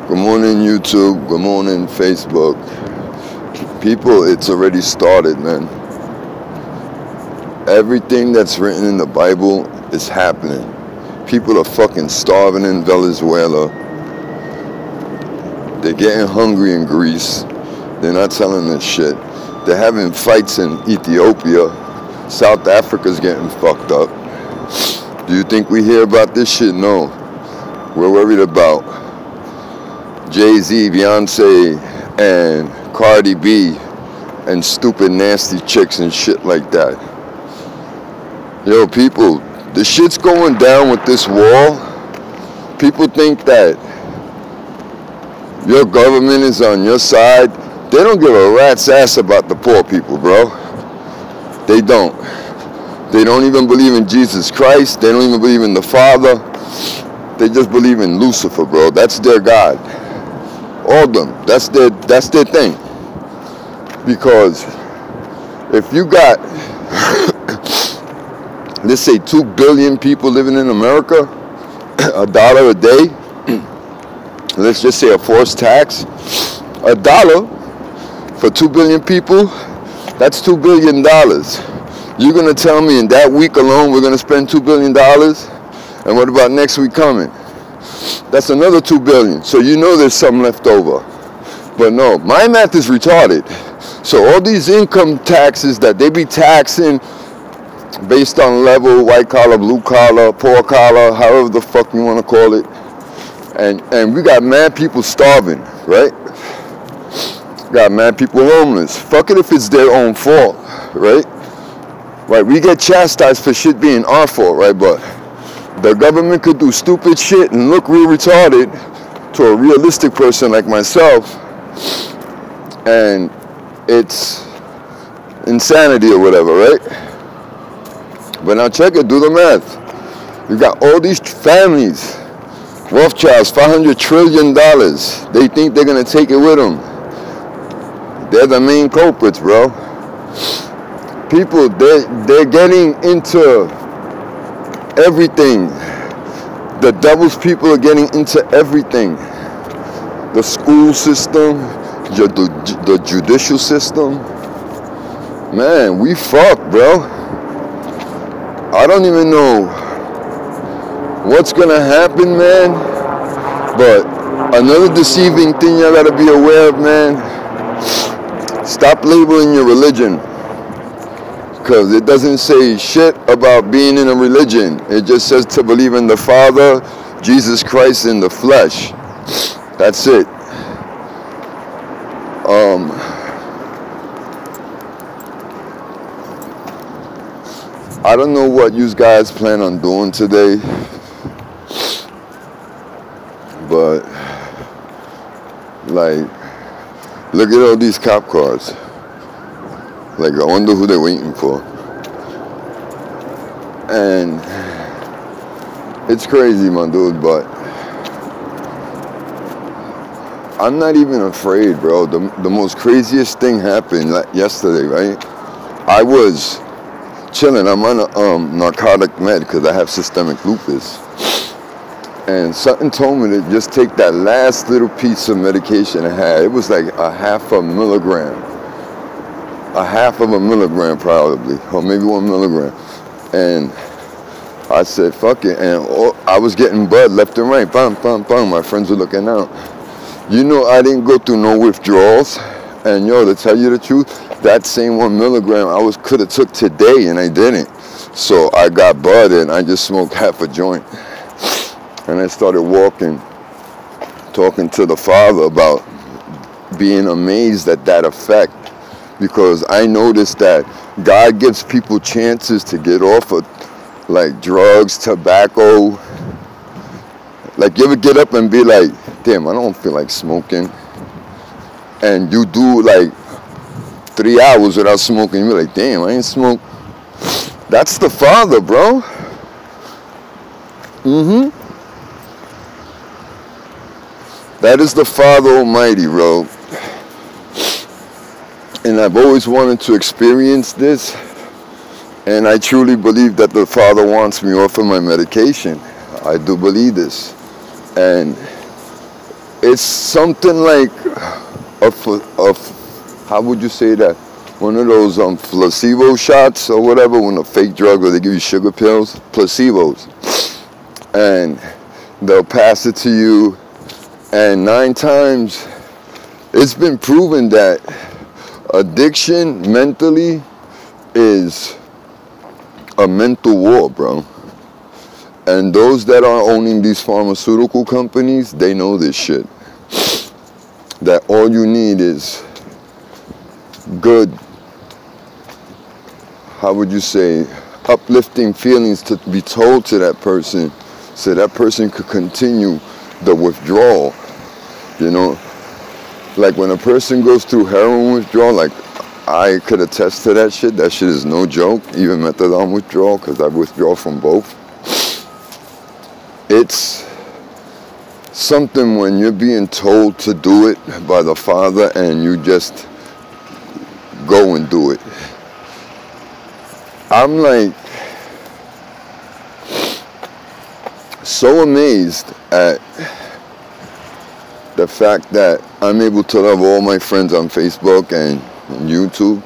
Good morning, YouTube. Good morning, Facebook. People, it's already started, man. Everything that's written in the Bible is happening. People are fucking starving in Venezuela. They're getting hungry in Greece. They're not telling us shit. They're having fights in Ethiopia. South Africa's getting fucked up. Do you think we hear about this shit? No. We're worried about Jay-Z, Beyonce, and Cardi B, and stupid nasty chicks and shit like that. Yo, people, the shit's going down with this war. People think that your government is on your side. They don't give a rat's ass about the poor people, bro. They don't. They don't even believe in Jesus Christ. They don't even believe in the Father. They just believe in Lucifer, bro. That's their God. All of them. That's their thing. Because if you got, let's say 2 billion people living in America, $1 a day, let's just say a forced tax, $1 for 2 billion people, that's $2 billion. You're going to tell me in that week alone we're going to spend $2 billion? And what about next week coming? That's another 2 billion. So you know there's some left over. But no, my math is retarded. So all these income taxes that they be taxing based on level, white collar, blue collar, poor collar, however the fuck you want to call it. And we got mad people starving, right? Got mad people homeless. Fuck it if it's their own fault, right? Right, we get chastised for shit being our fault, right? But the government could do stupid shit and look real retarded to a realistic person like myself, and it's insanity or whatever, right? But now check it, do the math. You got all these families, Rothschilds, $500 trillion. They think they're gonna take it with them. They're the main culprits, bro. People, they're getting into everything. The devil's people are getting into everything. The school system, the judicial system. Man, we fucked, bro. I don't even know what's gonna happen, man. But another deceiving thing you gotta be aware of, man. Stop labeling your religion. Because it doesn't say shit about being in a religion. It just says to believe in the Father, Jesus Christ in the flesh. That's it. I don't know what you guys plan on doing today, but like, look at all these cop cars. Like, I wonder who they're waiting for. And it's crazy, my dude, but I'm not even afraid, bro. The most craziest thing happened yesterday, right? I was chilling. I'm on a narcotic med because I have systemic lupus. And something told me to just take that last little piece of medication I had. It was like a half a milligram probably, or maybe 1 milligram. And I said, fuck it. And I was getting bud left and right. Bam, bam, bam. My friends were looking out. You know, I didn't go through no withdrawals. And yo, to tell you the truth, that same 1 milligram I could have took today, and I didn't. So I got bud and I just smoked half a joint. And I started walking, talking to the Father about being amazed at that effect. Because I noticed that God gives people chances to get off of like drugs, tobacco. Like, you ever get up and be like, damn, I don't feel like smoking. And you do like 3 hours without smoking. You're like, damn, I ain't smoked. That's the Father, bro. That is the Father Almighty, bro. And I've always wanted to experience this. And I truly believe that the Father wants me off of my medication. I do believe this. And it's something like how would you say that? One of those placebo shots or whatever, when a fake drug where they give you sugar pills, placebos, and they'll pass it to you, and 9 times it's been proven that addiction mentally is a mental war, bro. And those that are owning these pharmaceutical companies, they know this shit. That all you need is good, how would you say, uplifting feelings to be told to that person so that person could continue the withdrawal. You know, like when a person goes through heroin withdrawal, like I could attest to that shit. That shit is no joke, even methadone withdrawal, because I withdraw from both. It's something when you're being told to do it by the Father and you just go and do it. I'm like so amazed at the fact that I'm able to love all my friends on Facebook and YouTube,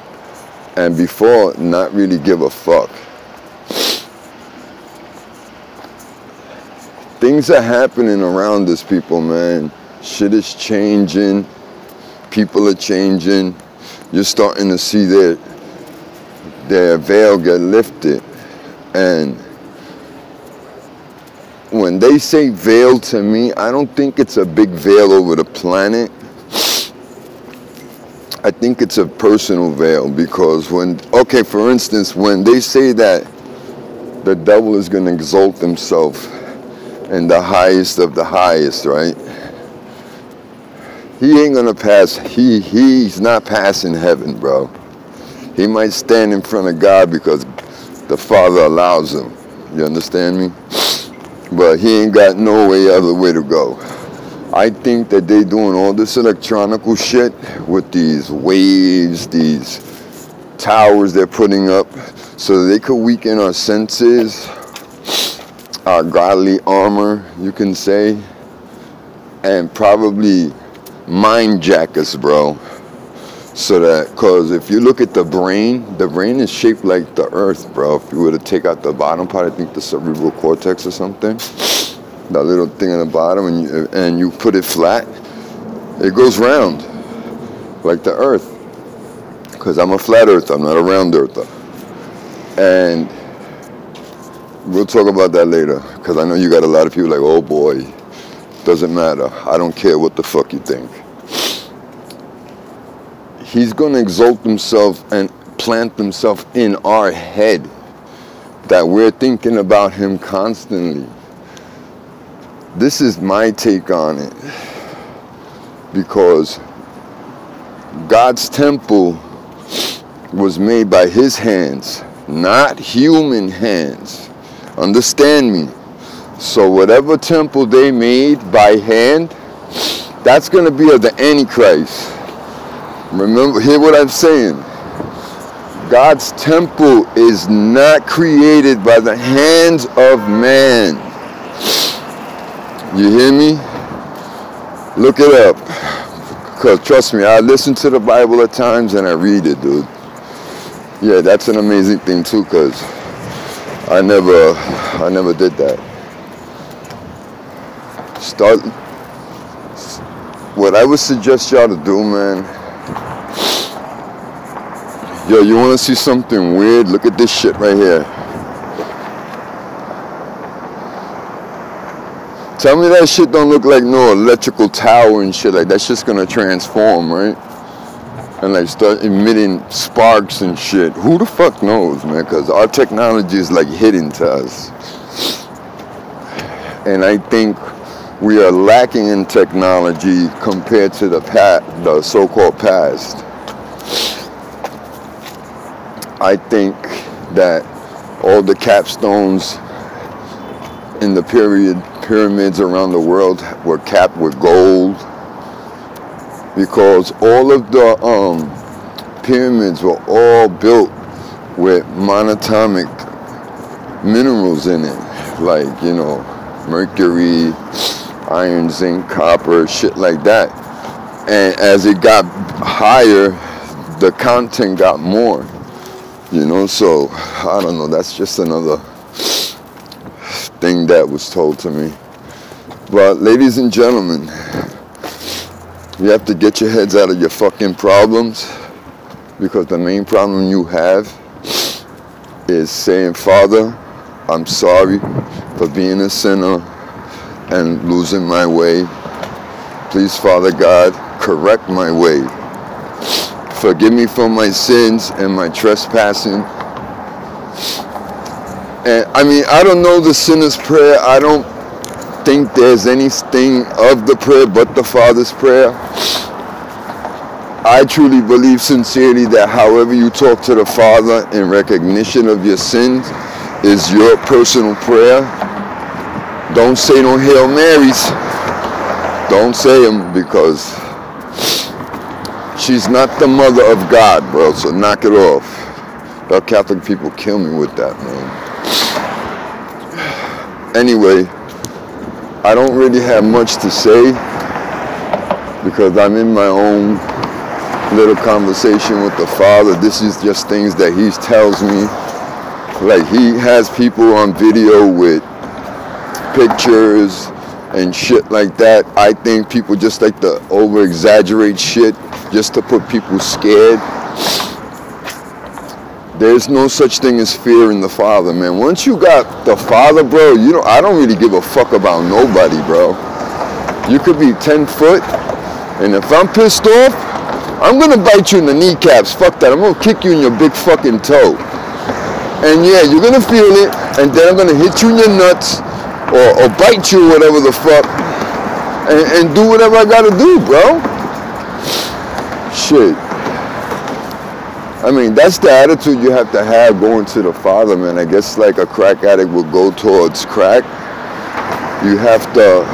and before not really give a fuck. Things are happening around us, people, man. Shit is changing. People are changing. You're starting to see their veil get lifted. And when they say veil to me, I don't think it's a big veil over the planet. I think it's a personal veil, because okay, for instance, when they say that the devil is going to exalt himself in the highest of the highest, right? He ain't gonna pass, he's not passing heaven, bro. He might stand in front of God because the Father allows him. You understand me? But he ain't got no other way to go. I think that they doing all this electronical shit with these waves, these towers they're putting up, so that they could weaken our senses, our godly armor, you can say, and probably mind jack us, bro. So that, because if you look at the brain is shaped like the earth, bro. If you were to take out the bottom part, I think the cerebral cortex or something, that little thing on the bottom, and you put it flat, it goes round like the earth. Because I'm a flat earther, I'm not a round earther. And we'll talk about that later, because I know you got a lot of people like, oh boy, doesn't matter. I don't care what the fuck you think. He's going to exalt himself and plant himself in our head, that we're thinking about him constantly. This is my take on it, because God's temple was made by his hands, not human hands. Understand me? So whatever temple they made by hand, that's going to be of the Antichrist. Remember, hear what I'm saying. God's temple is not created by the hands of man. You hear me? Look it up. Because trust me, I listen to the Bible at times and I read it, dude. Yeah, that's an amazing thing too, because I never did that. What I would suggest y'all to do, man. Yo, you want to see something weird? Look at this shit right here. Tell me that shit don't look like no electrical tower and shit. Like that shit's gonna transform, right? And like start emitting sparks and shit. Who the fuck knows, man? Because our technology is like hidden to us. And I think we are lacking in technology compared to the so-called past. I think that all the capstones in the pyramids around the world were capped with gold, because all of the pyramids were all built with monatomic minerals in it, like, you know, mercury, iron, zinc, copper, shit like that. And as it got higher, the content got more. You know, so I don't know, that's just another thing that was told to me. But ladies and gentlemen, you have to get your heads out of your fucking problems, because the main problem you have is saying, Father, I'm sorry for being a sinner and losing my way. Please, Father God, correct my way. Forgive me for my sins and my trespassing. And I mean, I don't know the sinner's prayer. I don't think there's anything of the prayer but the Father's prayer. I truly believe sincerely that however you talk to the Father in recognition of your sins is your personal prayer. Don't say no Hail Marys. Don't say them, because she's not the mother of God, bro, so knock it off. Our Catholic people kill me with that, man. Anyway, I don't really have much to say, because I'm in my own little conversation with the Father. This is just things that He tells me. Like, He has people on video with pictures and shit like that. I think people just like to over-exaggerate shit just to put people scared. There's no such thing as fear in the Father, man. Once you got the Father, bro, you know, I don't really give a fuck about nobody, bro. You could be 10 foot, and if I'm pissed off, I'm gonna bite you in the kneecaps. Fuck that. I'm gonna kick you in your big fucking toe. And yeah, you're gonna feel it, and then I'm gonna hit you in your nuts, or bite you, whatever the fuck, and do whatever I gotta do, bro. Shit. I mean, that's the attitude you have to have going to the Father, man. I guess like a crack addict will go towards crack. You have to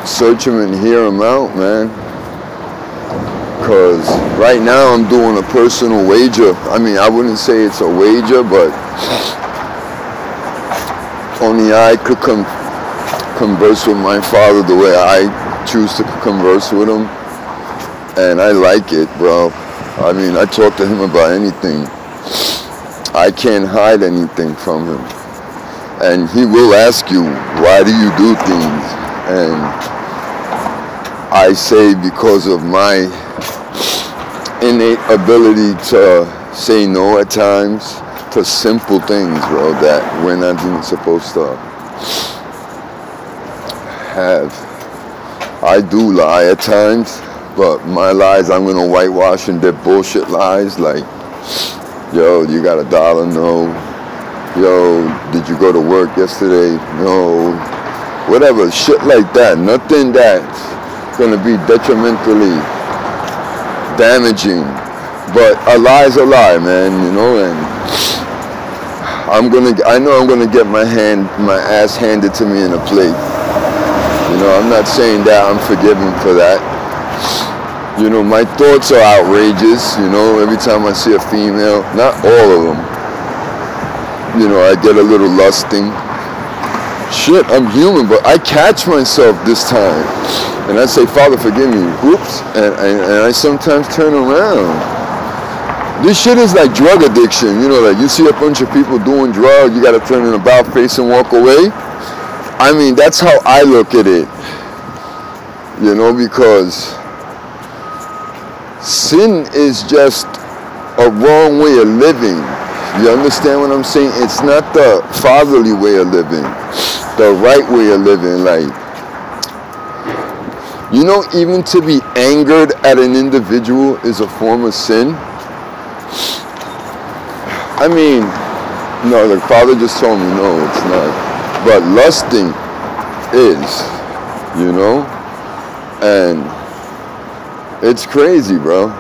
search him and hear him out, man. Because right now I'm doing a personal wager. I mean, I wouldn't say it's a wager, but only I could converse with my Father the way I choose to converse with him. And I like it, bro. I mean, I talk to him about anything. I can't hide anything from him. And he will ask you, why do you do things? And I say, because of my innate ability to say no at times to simple things, bro, that we're not even supposed to have. I do lie at times, but my lies I'm gonna whitewash, and they're bullshit lies, like, yo, you got $1? No. Yo, did you go to work yesterday? No. Whatever, shit like that. Nothing that's gonna be detrimentally damaging. But a lie's a lie, man, you know, and I know I'm gonna get my ass handed to me in a plate. You know, I'm not saying that I'm forgiven for that. You know, my thoughts are outrageous, you know, every time I see a female, not all of them. You know, I get a little lusting. Shit, I'm human, but I catch myself this time. And I say, Father, forgive me. Whoops. And I sometimes turn around. This shit is like drug addiction. You know, like you see a bunch of people doing drugs, you got to turn an about face and walk away. I mean, that's how I look at it. You know, because sin is just a wrong way of living. You understand what I'm saying? It's not the fatherly way of living, the right way of living. Like, you know, even to be angered at an individual is a form of sin. I mean, no, the Father just told me, no, it's not. But lusting is, you know? And it's crazy, bro.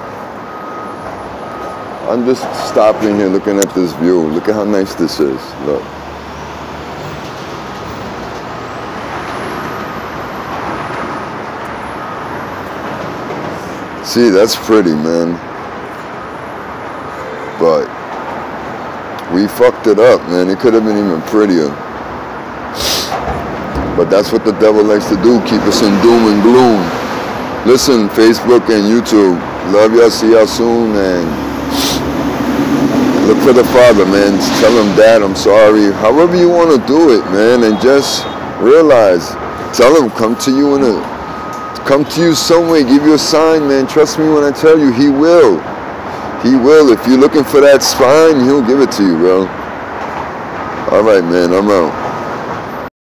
I'm just stopping here looking at this view. Look at how nice this is. Look. See, that's pretty, man. But we fucked it up, man. It could have been even prettier. But that's what the devil likes to do, keep us in doom and gloom. Listen, Facebook and YouTube, love y'all, see y'all soon, and look for the Father, man. Tell him, Dad, I'm sorry. However you want to do it, man, and just realize, tell him, come to you some way, give you a sign, man. Trust me when I tell you, he will. He will. If you're looking for that spine, he'll give it to you, bro. All right, man, I'm out.